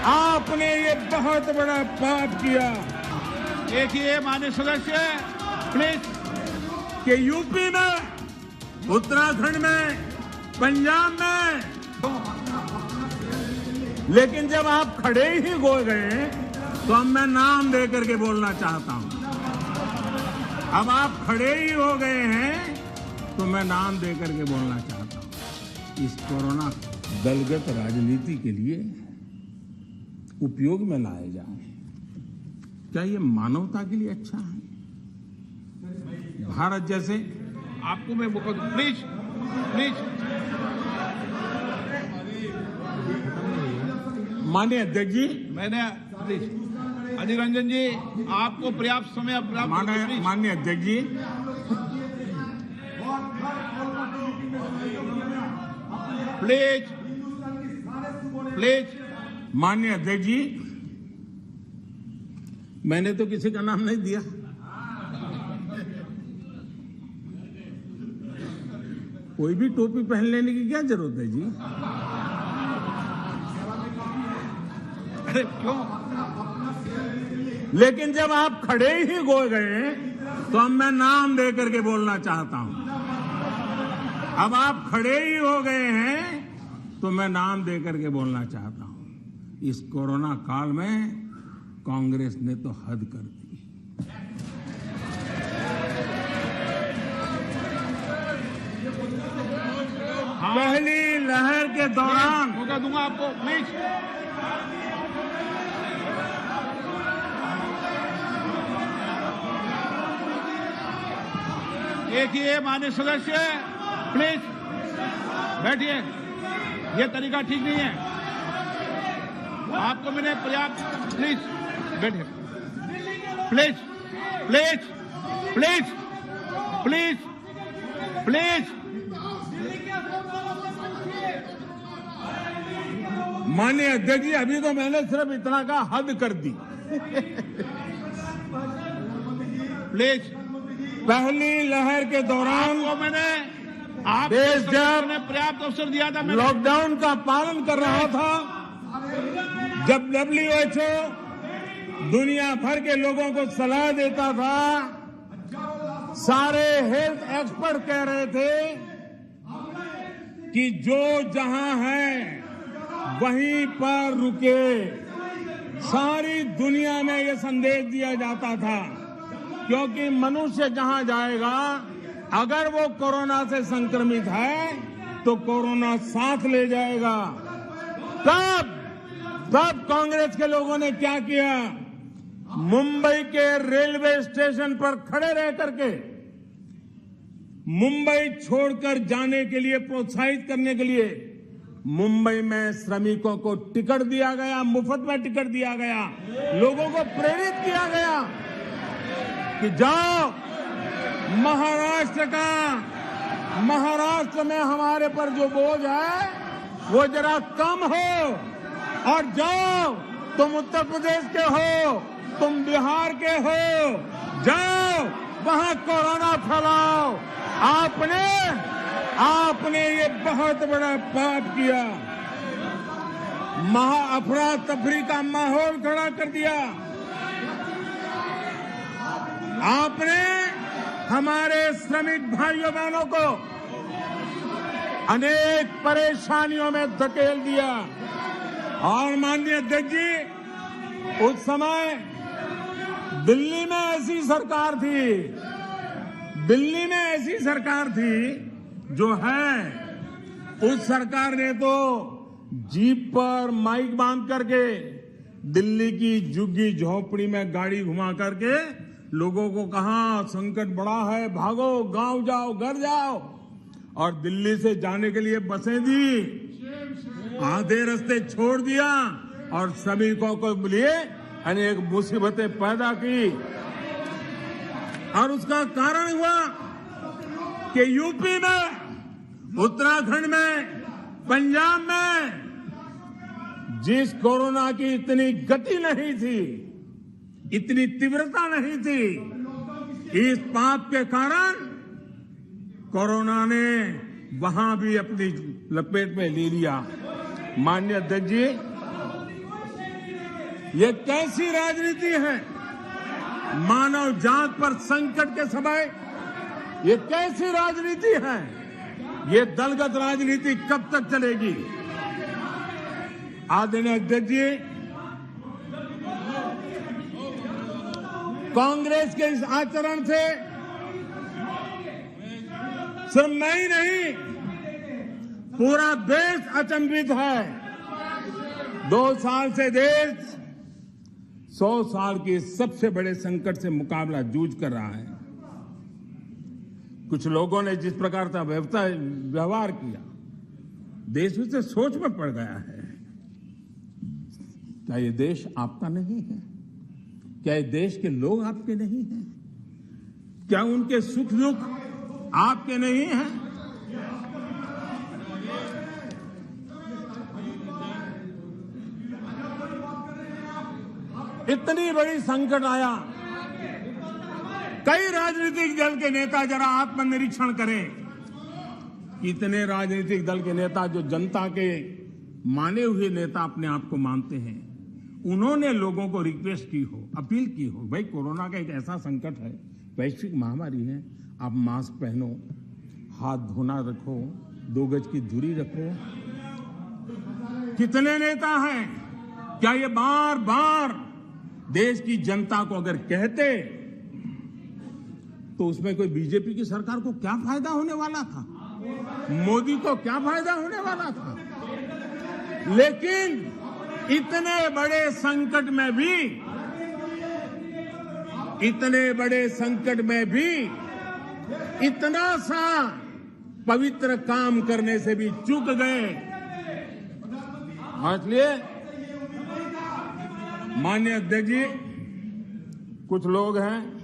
आपने ये बहुत बड़ा पाप किया। देखिए माननीय सदस्य प्लीज कि यूपी में, उत्तराखंड में, पंजाब में, लेकिन जब आप खड़े ही हो गए तो अब मैं नाम दे करके बोलना चाहता हूं। अब आप खड़े ही हो गए हैं तो मैं नाम दे करके बोलना चाहता हूं। इस कोरोना दलगत राजनीति के लिए उपयोग में लाए जाए, क्या ये मानवता के लिए अच्छा है? भारत जैसे, आपको मैं प्लीज प्लीज माननीय अध्यक्ष जी, मैंने प्लीज अधीर रंजन जी आपको पर्याप्त समय माननीय अध्यक्ष जी, प्लीज प्लीज माननीय अध्यक्ष जी, मैंने तो किसी का नाम नहीं दिया। कोई भी टोपी पहन लेने की क्या जरूरत है जी? अरे क्यों? लेकिन जब आप खड़े ही हो गए तो अब मैं नाम दे करके बोलना चाहता हूं। अब आप खड़े ही हो गए हैं तो मैं नाम दे करके बोलना चाहता हूं। इस कोरोना काल में कांग्रेस ने तो हद कर दी। पहली लहर के दौरान, मौका दूंगा आपको प्लीज। देखिए माननीय सदस्य प्लीज बैठिए, ये तरीका ठीक नहीं है। आपको मैंने पर्याप्त, प्लीज बैठिए, please please please please please. माननीय अध्यक्ष जी, अभी तो मैंने सिर्फ इतना का हद कर दी। प्लीज, पहली लहर के दौरान आपको मैंने देश जब पर्याप्त अवसर दिया था, लॉकडाउन का पालन कर रहा था, जब WHO दुनिया भर के लोगों को सलाह देता था, सारे हेल्थ एक्सपर्ट कह रहे थे कि जो जहां है वहीं पर रुके। सारी दुनिया में यह संदेश दिया जाता था, क्योंकि मनुष्य जहां जाएगा, अगर वो कोरोना से संक्रमित है तो कोरोना साथ ले जाएगा। तब कांग्रेस के लोगों ने क्या किया? मुंबई के रेलवे स्टेशन पर खड़े रह करके मुंबई छोड़कर जाने के लिए प्रोत्साहित करने के लिए मुंबई में श्रमिकों को टिकट दिया गया, मुफ्त में टिकट दिया गया, लोगों को प्रेरित किया गया कि जाओ महाराष्ट्र में हमारे पर जो बोझ है वो जरा कम हो, और जाओ तुम उत्तर प्रदेश के हो, तुम बिहार के हो, जाओ वहां कोरोना फैलाओ। आपने ये बहुत बड़ा पाप किया, अफरा तफरी का माहौल खड़ा कर दिया। आपने हमारे श्रमिक भाइयों बहनों को अनेक परेशानियों में धकेल दिया। और माननीय अध्यक्ष जी, उस समय दिल्ली में ऐसी सरकार थी जो है, उस सरकार ने तो जीप पर माइक बांध करके दिल्ली की झुग्गी झोपड़ी में गाड़ी घुमा करके लोगों को कहा संकट बड़ा है, भागो, गांव जाओ, घर जाओ, और दिल्ली से जाने के लिए बसें दी, आधे रास्ते छोड़ दिया और श्रमिकों को लिए अनेक मुसीबतें पैदा की। और उसका कारण हुआ कि यूपी में, उत्तराखंड में, पंजाब में जिस कोरोना की इतनी गति नहीं थी, इतनी तीव्रता नहीं थी, इस पाप के कारण कोरोना ने वहां भी अपनी लपेट में ले लिया। माननीय अध्यक्ष जी, ये कैसी राजनीति है? मानव जात पर संकट के समय ये कैसी राजनीति है? ये दलगत राजनीति कब तक चलेगी? आदरणीय अध्यक्ष जी, कांग्रेस के इस आचरण से सिर्फ मैं ही नहीं, पूरा देश अचंभित है। 2 साल से देश 100 साल के सबसे बड़े संकट से मुकाबला जूझ कर रहा है। कुछ लोगों ने जिस प्रकार का व्यवहार किया, देश उससे सोच में पड़ गया है। क्या ये देश आपका नहीं है? क्या ये देश के लोग आपके नहीं हैं? क्या उनके सुख दुख आपके नहीं हैं? इतनी बड़ी संकट आया, कई राजनीतिक दल के नेता जरा आत्मनिरीक्षण करें। कितने राजनीतिक दल के नेता जो जनता के माने हुए नेता अपने आप को मानते हैं, उन्होंने लोगों को रिक्वेस्ट की हो, अपील की हो, भाई कोरोना का एक ऐसा संकट है, वैश्विक महामारी है, आप मास्क पहनो, हाथ धोना रखो, 2 गज की दूरी रखो। कितने नेता हैं? क्या ये बार बार देश की जनता को अगर कहते तो उसमें कोई बीजेपी की सरकार को क्या फायदा होने वाला था? मोदी को क्या फायदा होने वाला था? लेकिन इतने बड़े संकट में भी इतना सा पवित्र काम करने से भी चूक गए। इसलिए माननीय अध्यक्ष जी, कुछ लोग हैं